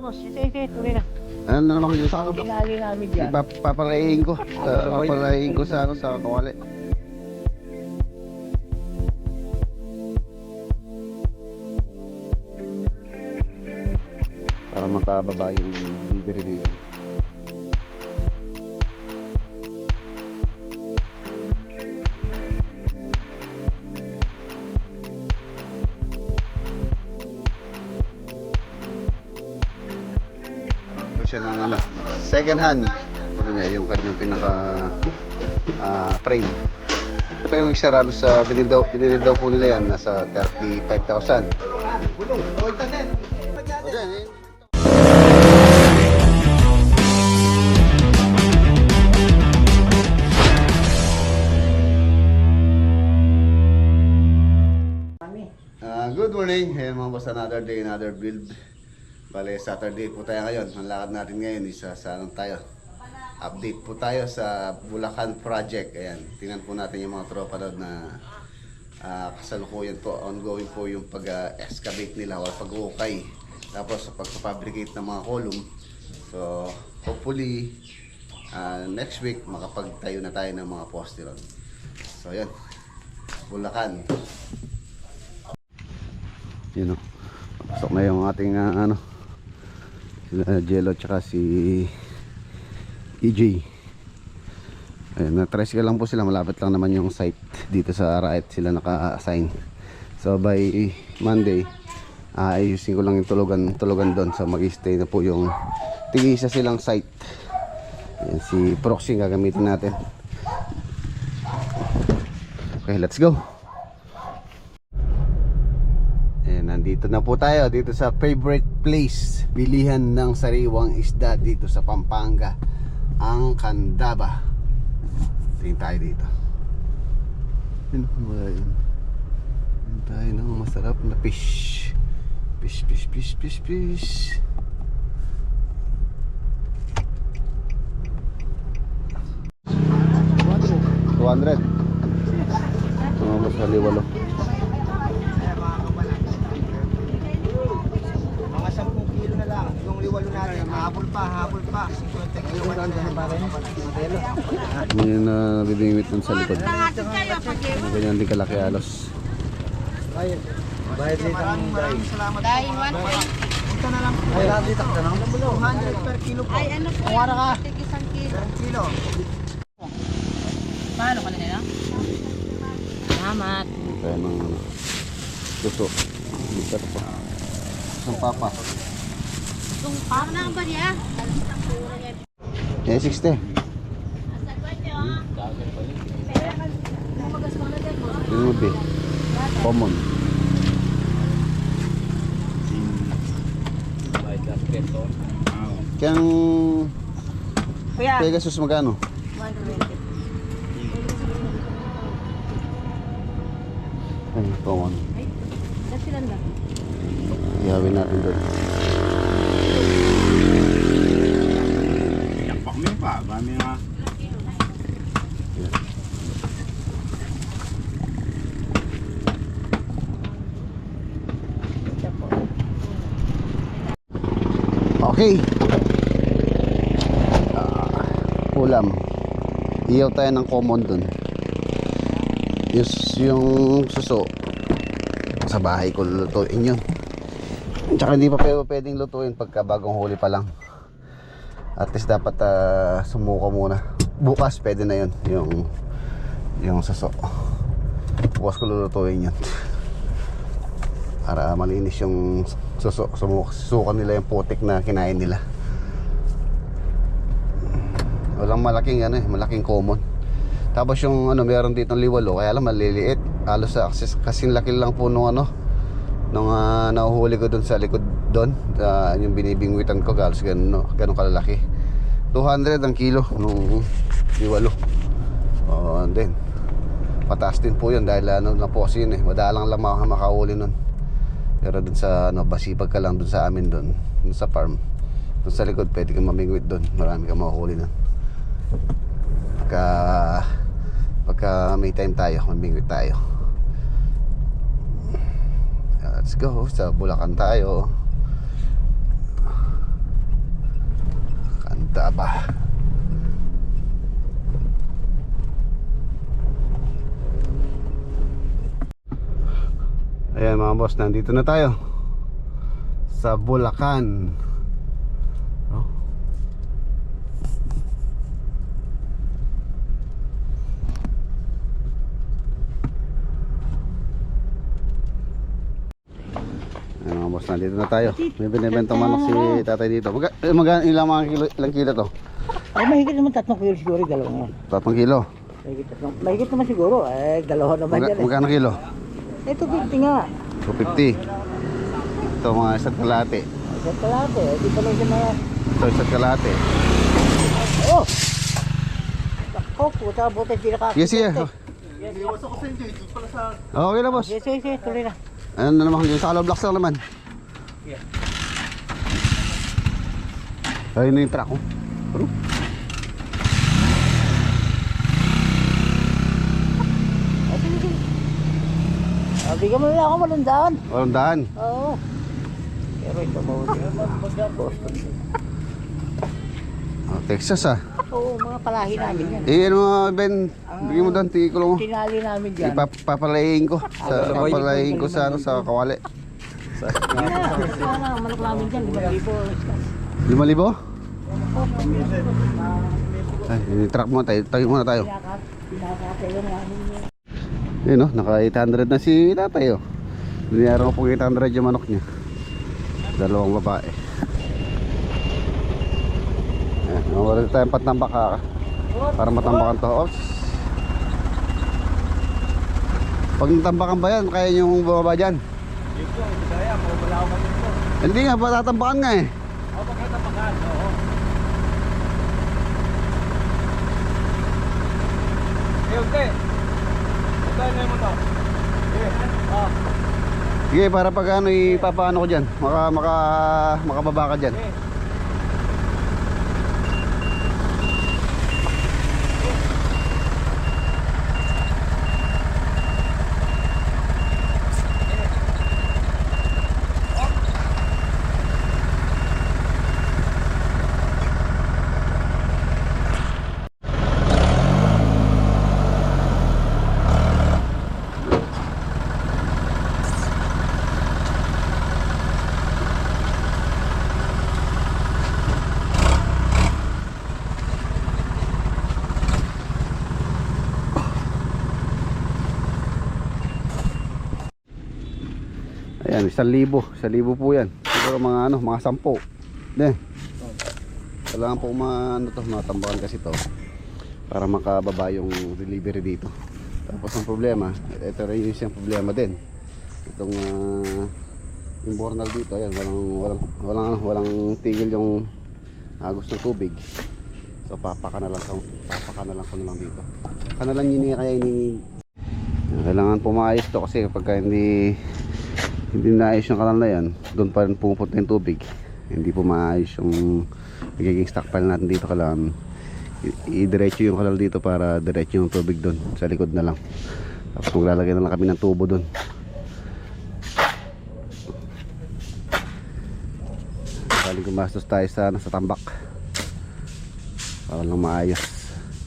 boss. Ito, tuloy na. Ano na naman yun sa akin? Pinali namin dyan. Papalayin ko. Papalayin ko sa kawali. Para makababa yung bibiri dito. Siya ng ano, second hand. Ano niya, yung kanyang pinaka frame. Ito pa yung sarado sa binili daw po nila yan, nasa 35,000. Good morning, ayan mga boss, another day, another build. Bale, Saturday po tayo ngayon. Ang lakad natin ngayon is sa anong tayo? Update po tayo sa Bulacan Project. Ayan, tingnan po natin yung mga tropa doon na kasalukuyan po, ongoing po yung pag-excavate nila o pag-ukay. Tapos pag-fabricate ng mga column. So, hopefully, next week makapagtayo na tayo ng mga poste ron. So, ayan, Bulacan. Yun o. Pasok na yung ating Jello tsaka si EJ. Ayun, na-tricycle lang po sila. Malapit lang naman yung site. Dito sa right sila naka-assign. So by Monday, ayusin ko lang yung tulugan doon. So mag-stay na po yung tig-isa silang site. Ayan, si Proxy gagamitin natin. Okay, let's go. Nandito na po tayo dito sa favorite place, bilihan ng sariwang isda dito sa Pampanga, ang Candaba. Tingin tayo dito. Yun tayo ng masarap na fish. Fish 200. Masali walo. Yung liwalo natin, habol pa 50 kilo yun na bibingwit nun sa likod. Ganyan din kalaki alos. Bayad dito. Maraming salamat. Dahil 1 punta na lang. Bayad dito ka na. 200 per kilo po. Ay ano po, kumara ka. Isang kilo. Paano ka nila? Salamat. Tayo ng luto. Dito pa. Isang papa. Paano na ba niya? Eh, 60. Yun mo be. Common. Kaya Pegasus magkano? 120. Ay, common. Ay, kasi lang lang. Ihawin natin doon. Yakpak mo yun pa, bami nga. Okay. Ulam. Iyaw tayo ng common dun. Yung suso sa bahay ko lulutuin yun. Tsaka hindi pa pwedeng lutuin pagka bagong huli pa lang. At least dapat sumuko muna. Bukas pwede na yun. Yung suso. Bukas ko lulutuin yun. Para malinis yung suso. Susukan nila yung putik na kinain nila. Walang malaking common. Tapos yung meron ditong liwalo, kaya lang maliliit. Halos kasing laki lang po nung nung nahuhuli ko dun sa likod doon, yung binibingwitan ko, halos ganun kalalaki. 200 ang kilo nung liwalo. And then pataas din po yun dahil na po kasi yun madalang lang makahuli nun. Pero dun sa basipag ka lang dun sa amin dun sa farm, dun sa likod pwede kang mamingwit dun, marami kang makahuli nun. Pagka may time tayo, mamingwit tayo. Let's go, sa Bulacan tayo. Taba. Ayan mga boss, nandito na tayo sa Bulacan. Oh. Ayan mga boss, nandito na tayo. May binibentong manok si tatay dito. Ilang kilo to? Ay, mahigit naman 3 kilo siguro, dalawa nga. 3 kilo. Mahigit naman siguro, dalawa naman yan. Magkano kilo? Ito, 50 nga. 250. Ito mga isa't kalahati. Isang kalate, di pa lang siya mga... Ito isa't kalahati. Oh! Ako, puta, buta, hindi nakakita. Yes, yes. Okay na boss. Yes, tuloy na. Ano na naman yung sa Blocks lang naman. Ayun na yung truck ko. Bigyan mo na ako malundaan. Walang daan. Oo. Pero ito mo. Boston. Oh, Texas ah. Oo, mga palahi namin yan. Ano Ben, bigyan mo doon, tigil ko lang. Tinali namin dyan. Papalayin ko. Papalayin ko sa kawali. Sana, manok namin dyan, 5,000. 5,000? Ay, truck mo tayo. Tayo muna tayo. Pinakatayo namin yan. Yun oh, naka 800 na si tatay oh. Binayaran ko po 800 yung manok niya. Dalawang babae. Ayan, wala tayong patambak para matambakan to. Oops. Pag natambakan ba yan, kaya yung bumaba dyan? Hindi nga, patatambakan nga eh. Pagkatambakan, oo. Okay. Sige, para pag ano ipapaano ko dyan, makababa ka dyan. Ayan, 1,000 po yan. Siguro mga mga 10. Kailangan po matambakan kasi to para makababa yung delivery dito. Tapos ang problema, ito rin yung isang problema din. Itong yung bornal dito, ayan, walang tigil yung agos ng tubig. So papaka na lang ko na lang dito. Kanalan yun kaya kailangan pumayos to kasi pagka hindi naayos yung kanal na yan, doon pa rin pumupunta yung tubig. Hindi po maayos yung magiging stockpile natin dito. Kailangan i-diretso yung kanal dito para diretso yung tubig doon sa likod na lang. Tapos maglalagay na lang kami ng tubo doon. Galing gumastos tayo sa tambak para lang maayos.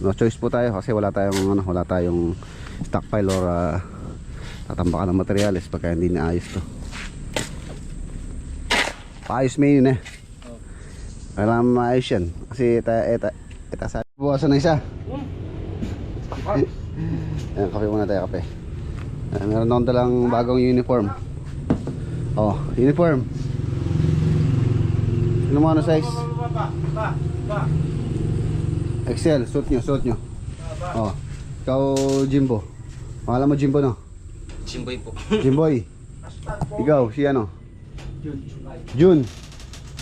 No choice po tayo kasi wala tayong stockpile or tatambakan ng materyales pagka hindi naayos to. Paayos mo yun eh. Kailangan maayos yan kasi sa buwasan na isa. Ayan, kape muna tayo, kape. Meron akong dalang bagong uniform. Oh, uniform. Ano mo size? XL, suit nyo. Oh, ikaw Jimbo. Pangalan mo Jimbo no? Jimboy po. Jimboy. Ikaw, si ano? June.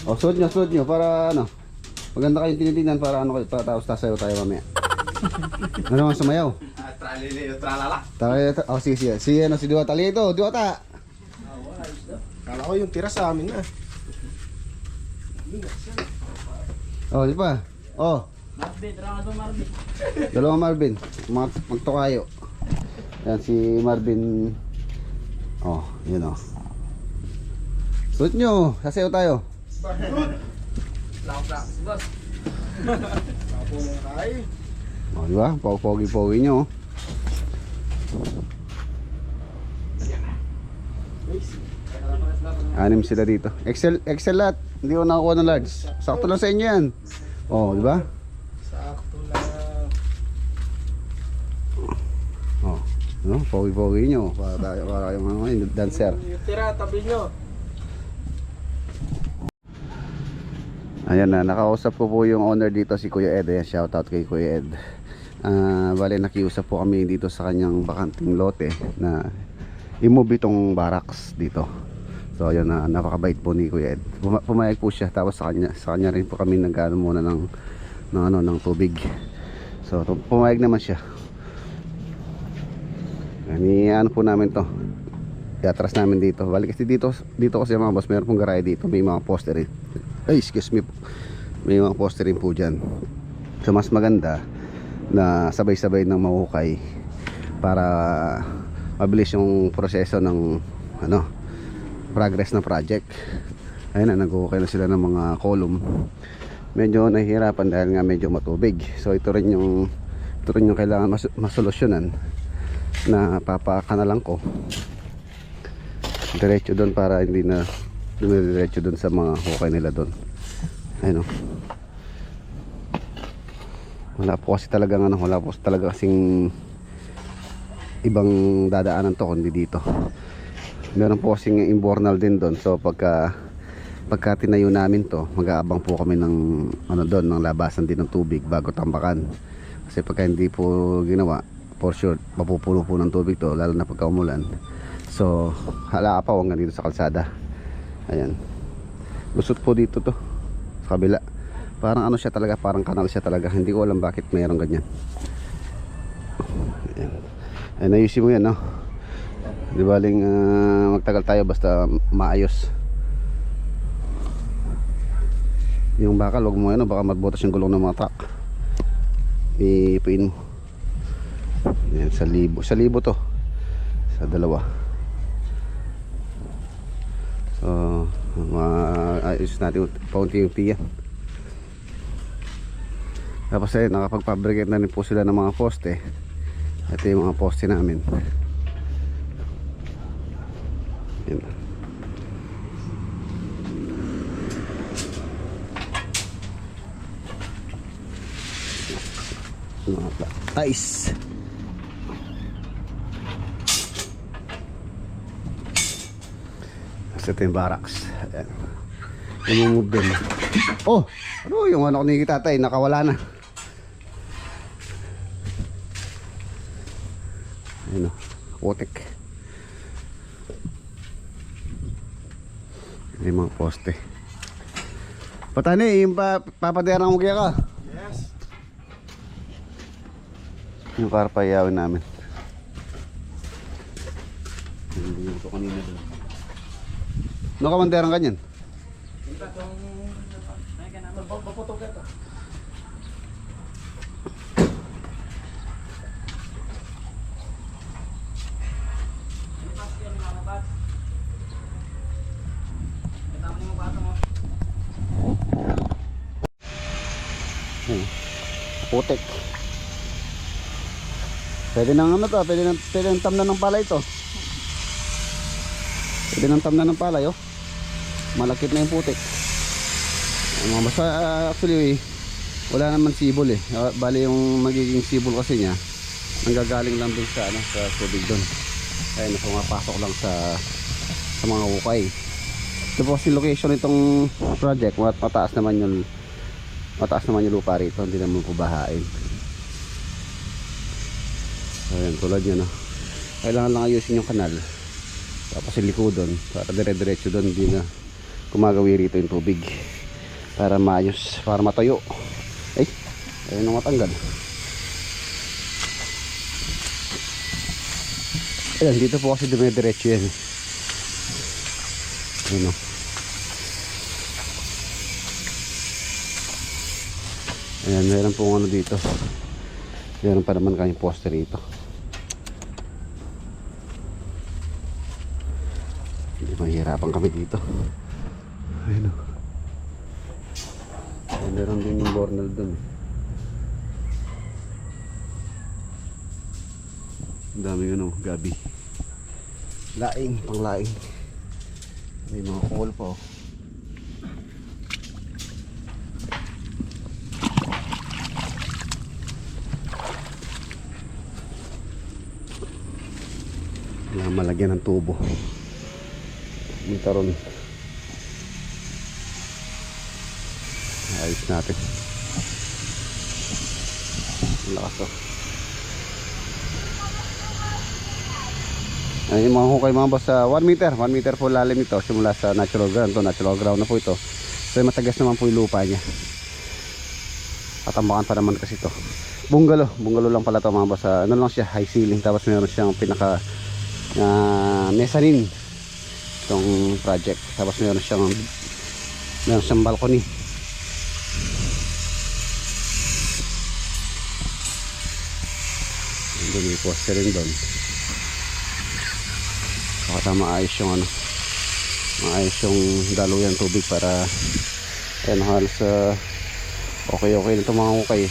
O, suot nyo para maganda kayong tinitingnan para para tasayaw tayo mamaya. Ano ang sumayaw? Tralala. Sige. Si Diwata. Lito, Diwata. Kala ko yung tira sa amin na. Oh, di pa. Oh. Dalawang Marvin. Magtokayo. Yan si Marvin. Oh, yun oh. Suot nyo, sasayaw tayo. Kapo ng kay. O, di ba? Pogi-pogi nyo. Anim sila dito. Excel lahat. Hindi ko nakakuha ng large. Sakto lang sa inyo yan. O, di ba? Sakto lang. O, no? Pogi-pogi nyo. Para yung mga dancer. Yung tira, tabi nyo. Ayan na, nakausap ko po yung owner dito, si Kuya Ed. Ayan, shoutout kay Kuya Ed. Bale, nakiusap po kami dito sa kanyang bakanting lote na i-move itong barracks dito. So ayun na, napakabait po ni Kuya Ed. Pumayag po siya, tapos sa kanya rin po kami nagano muna ng tubig. So pumayag naman siya. Ano po namin to, iatras namin dito. Balik kasi dito kasi mga boss, meron pong garahe dito, may mga poster rin. Ay, excuse me po. May mga poster rin po dyan. So mas maganda na sabay-sabay ng mahukay para mabilis yung proseso ng progress ng project. Ayun na, naghuhukay na sila ng mga column. Medyo nahihirapan dahil nga medyo matubig. So ito rin yung kailangan masolusyonan, na papakanalan ko diretso doon para hindi na dumiretso doon sa mga hukay nila doon. Ayun o. Wala po talaga kasing ibang dadaanan to kundi dito. Meron po kasing imbornal din doon. So pagka tinayo namin to, mag-aabang po kami ng doon, ng labasan din ng tubig bago tambakan. Kasi pagka hindi po ginawa, for sure mapupuno po ng tubig to, lalo na pagka umulan. So hala pa hanggang dito sa kalsada. Ayan, lusot po dito to sa kabila. Parang siya talaga, parang kanal siya talaga. Hindi ko alam bakit mayroong ganyan. Ayan. Ayan, ayusin mo yan, no? Di baling magtagal tayo basta maayos. Yung bakal, wag mo baka magbutas yung gulong ng mga truck. Ipuin mo. Ayan, sa libo to, sa dalawa. So maayos natin paunti-unti yan. Tapos ayun, nakapag-fabricate na rin po sila ng mga poste. Ito yung mga poste namin. Ayan. Ice. Ito yung barracks. Ayan. Umumove din. Oh! Ano yung anak ni tatay? Nakawala na. Ayan o. Kotek. Ayan yung mga poste. Patani, yung papaderang mo kaya ka? Yes. Yung karpayawin namin. Hindi ko kanina doon. Ano ka manderang kanyan? Paputog ito. Putek. Pwede nang to, pwede nang tamna ng palay to. Pwede nang tamna ng palay, oh. Malakit na yung putek. Basta actually wala naman sibol eh. Bali yung magiging sibol kasi niya nanggagaling lang dun sa sa tubig dun. Kaya pumapasok lang sa mga hukay. Ito po si location itong project. Mataas naman yung lupa rito, hindi naman po bahain. Ayan, tulad nyo, no? Kailangan lang ayusin yung kanal, tapos yung likodon para dire-diretso doon, hindi na kumagawi rito yung tubig para maayos, para matayo. Ay, ayun ang matanggal. Ayan, dito po kasi dire-diretso yan. Ayun, no? Ayan, meron pong dito. Meron pa naman kayong poster rito. Hindi mahirapan kami dito. Ayun o. Meron din yung bornal dun. Ang daming ano, gabi. Laing, pang laing. May mga coal pa oh. Kailangan malagyan ng tubo. Yung taron. Ayos natin. Ang lakas oh. Ay, yung mga hukay mga boss, 1 meter po lalim ito simula sa natural ground. Ito natural ground na po ito. So matagas naman po yung lupa niya. Tatambakan pa naman kasi ito. Bungalo lang pala ito mga boss. Ano lang siya, high ceiling. Tapos meron siyang pinaka mezzanine itong project. Tapos meron siyang balcony. Doon may poste rin doon. Baka maayos yung ano, maayos yung daluyan tubig para ayun, halos okay na itong mga hukay.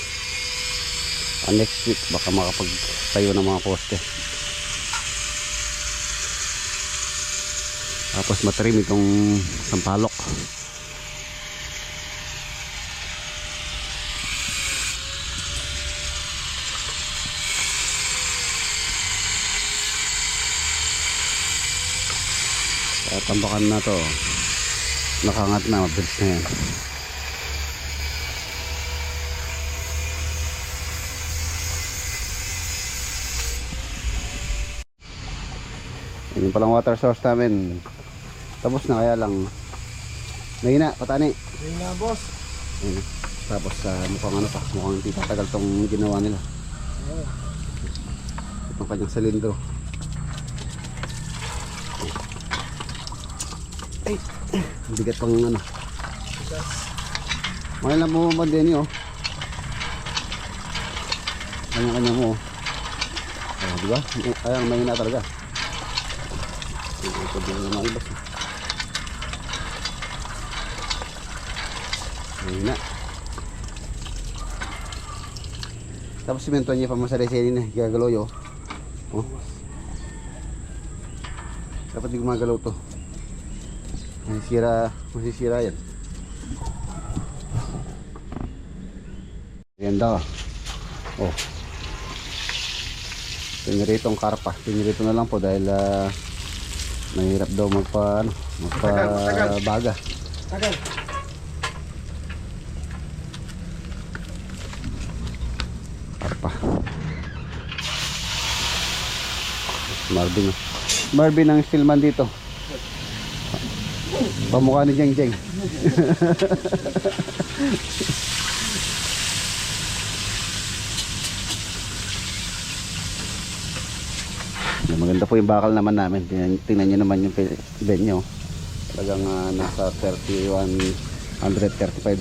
Next week baka makapagtayo ng mga poste. Tapos matrim itong sampalok. Tambakan na to. Nakangat na, mabilis na yan. Yun palang water source namin. Tapos na, kaya lang mahina, patani. Ayun na, boss. Ayun. Tapos mukhang ano pa, mukhang hindi tatagal tong ginawa nila. Itong kanyang silindro. Ay, bigat pang ano. Mahal na mo ba din yun? Kanya mo. Diba? Ayan, mahina talaga. Ito din na maibas. Mahina. Tapos simentuan niya pa masari-sari na. Gagalaw yun. Oh. Dapat di gumagalaw to. Masisira yan. Ganda. Oh. Piniritong karpa. Pinirito na lang po dahil mahirap daw magpabaga. Tagal. Karpa. Marvin ang stillman dito. Pamukha ni Jeng Jeng. Maganda po yung bakal naman namin. Tingnan nyo naman yung venue. Talagang nasa 135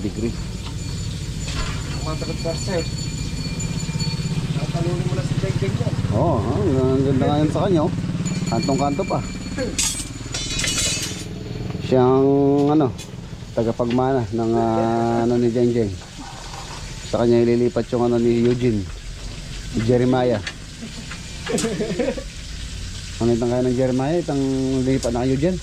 degree. 100%. Nakatalungan mo na si Jeng mo. Oo, ang ganda nga yun sa kanya. Kantong-kanto pa. Siyang tagapagmana ng ni Jeng Jeng. Sa kanya ililipat yung ni Eugene, ni Jeremiah. Ano itang kaya ng Jeremiah? Itang lilipat na kayo dyan.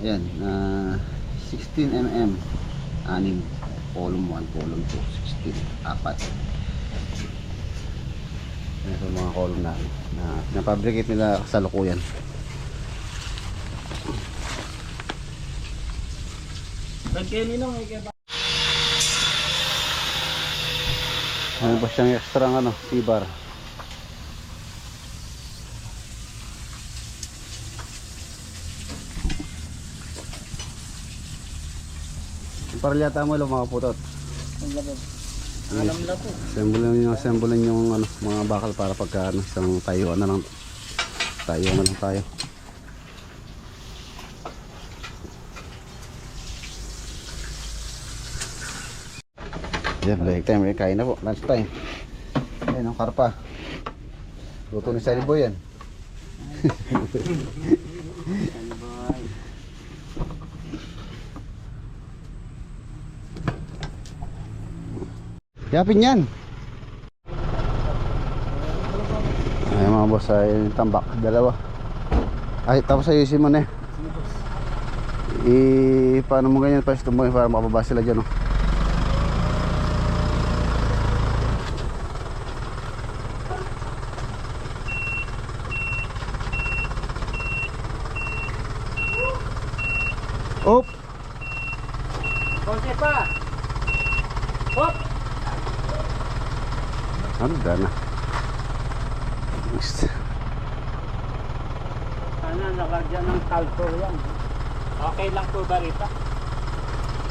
Ayan, 16 mm 6, column 1, column 2, 16, 4. Ito mga column na napabricate nila sa lukuyan. Nagkilinong ay kaya. Ano ba siyang extra C-bar? Para yata mo lang mga putot. Ang labog. Alam na po. Assemblein yung mga bakal para pagka isang tayo na lang tayo. Yan, break time, kain na po, lunch time. Ayan ang karpa. Luto ni Sally Boy yan. Yapin yan. Ay mga boss, ay tambak, dalawa. Ay, tapos ayusin mo na paano mo ganyan pa mo para makababa sila dyan, oh. Op! Konti pa. Hop. Ano na? Next. Sana nakagyan ng talco yan. Okay lang po ba rito?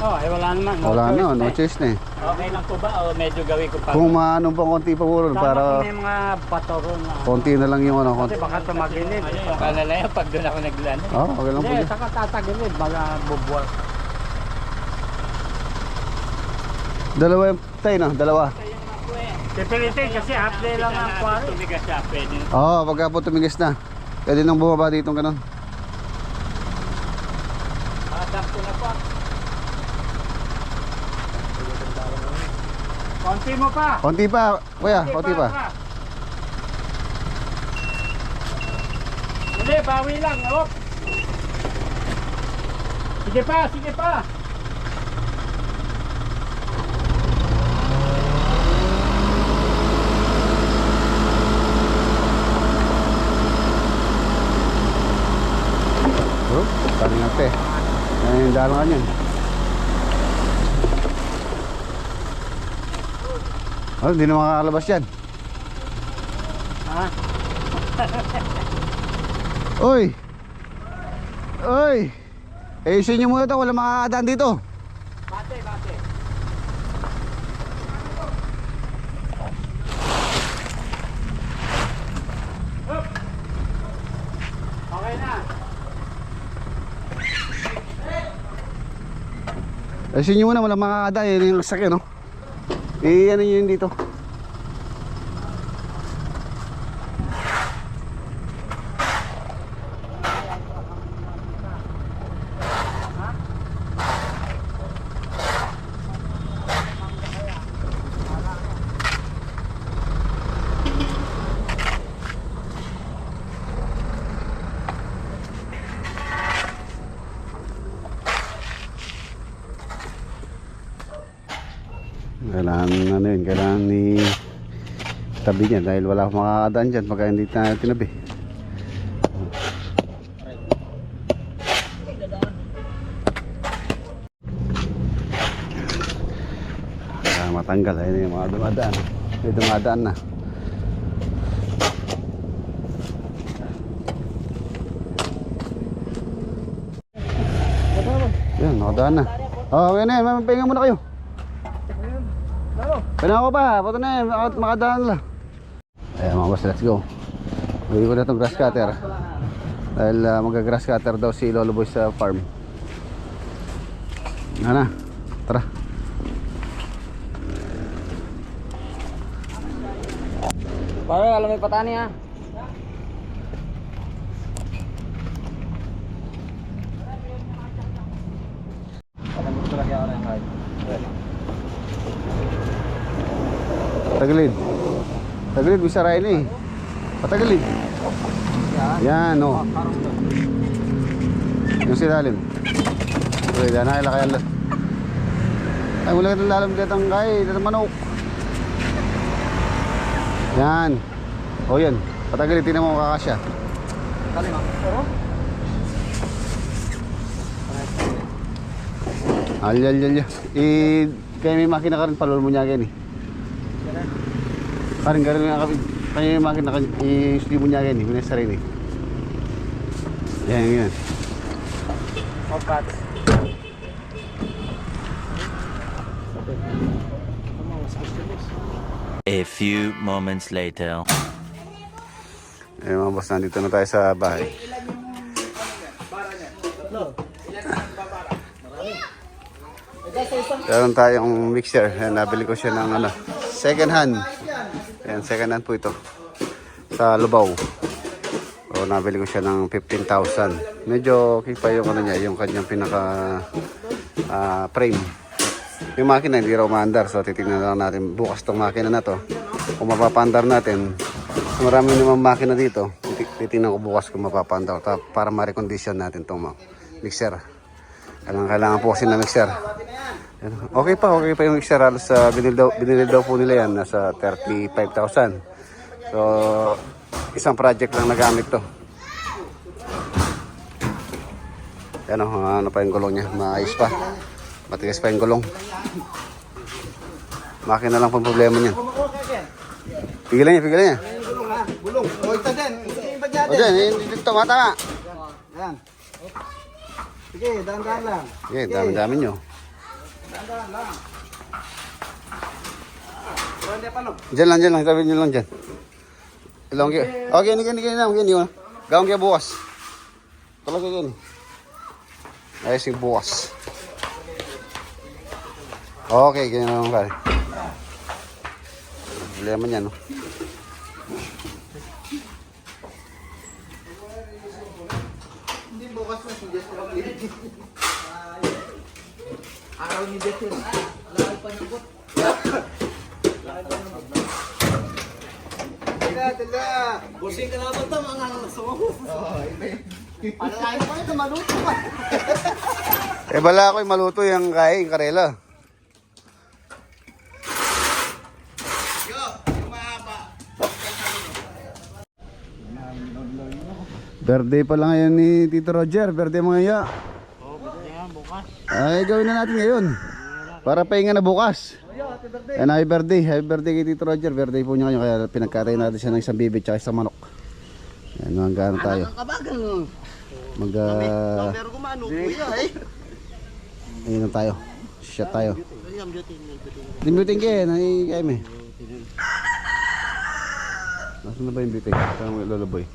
Oh, ay wala naman. Wala na, no eh. choice na eh. Okay lang po ba o medyo gawin ko pa? Kung maano pa konti pa puro Para para may mga bato ron na. konti na lang yung ano. Kasi baka tumagilid. Ano yung kalala yan pag doon ako naglano? Oh, okay lang po. Hindi, saka tatagilid. Baga bubuwal. Dalawa yung tayo na, dalawa. Pipilitin kasi half day lang ang kwari. Tumigas siya, pwede. Oo, pagka po tumigis na. Pwede nang bumaba dito ganun. Adap ko na po. Konti mo pa. Konti pa, kuya, konti pa. Hindi, bawi lang. Oh. Sige pa, sige pa. Oh, paling ate. Yan yung dalangan yun. Oh, hindi na makakalabas yan. Ha? Uy! Uy! Ayusin nyo muna ito, wala makakadaan dito. Bate, bate. Up. Okay na. Ayusin nyo muna, wala makakadaan. Yan yung sakyan, no? Ano nyo yun dito. Kailangan ano yun, kailangan ni tabi niya dahil wala akong makakadaan dyan pagka hindi na tinabi. Matanggal, ayun yung mga dumadaan. May dumadaan na. Yan, nakadaan na. Oh, okay na yun, pahinga muna kayo. Pinako pa, pato na yun, makadaan lang. Ayan mga boss, let's go. Uwi ko na itong grass cutter. Dahil mag-grass cutter daw si Lolo Boy sa farm. Ano na, tara. Pare, alam mo yung patani ha. Alam mo talaga ako ng height. Tagilid. Tagilid, bisa rin eh. Patagilid. Yan, no. Yung silalim. Okay, dyan na, ilakay. Ay, mula ka lalam dito ang kay, dito manok. Yan. O yan, patagilid, tinan mo kakasya. Kaling ha? Alyal. Kaya may makina ka rin, palol mo niya yan eh. Karin nga kapit. Kaya yung makina i-sleeve mo niya yan eh. Minasa rin eh. Yan. Opat. A few moments later. Eh mga boss, nandito na tayo sa bahay. Meron tayong mixer. Ayan, nabili ko siya ng second hand. Ayan, second hand po ito. Sa Lubao. O So nabili ko siya ng 15,000. Medyo okay pa yung ano niya, yung kanyang pinaka frame. Yung makina hindi raw maandar. So titingnan lang natin bukas tong makina na to. Kung mapapandar natin. So, marami naman makina dito. Titingnan ko bukas kung mapapandar para ma-recondition natin tong mixer. Kailangan po kasi na mixer. Okay pa yung mixer. Halos binili daw po nila yan. Nasa 35,000. So, isang project lang nagamit to. Ano pa yung gulong niya. Maayos pa. Matigas pa yung gulong. Makina lang pang problema niya. Pigilan niya. Gulong. O, ito din. O dyan, dito, mata. Ayan. Sige, dahan-dahan lang. Sige, dami-dami nyo. Dahan-dahan lang. Diyan lang, sabi nyo lang dyan. Ilang kaya. Okay, hindi ko na. Gawang kaya bukas. Talaga yan. Ayos yung bukas. Okay, ganyan naman pare. Problema niya, no? Hindi bukas na, suggest ko lang. Araw ni Beto. Laki pa ng bot. Tila. Busing ka naman ito, mga sumabos. Ano tayo pa ito, maluto pa. Bala ako'y maluto yung kain, karela. Birthday pa lang ngayon ni Tito Roger. Birthday mo ngayon. Bukas. Ay, gawin na natin ngayon. Para pahinga na bukas. And happy birthday. Happy birthday kay Tito Roger. Birthday po niya ngayon. Kaya pinagkatayin natin siya ng isang bibi at isang manok. Ayan, hanggang tayo. Meron ko mano, kuya eh. Ayun na tayo. Shot tayo. Dimutin kayo. Nai-kaim eh. Nasaan na ba yung biting? Saan mo ilalaboy?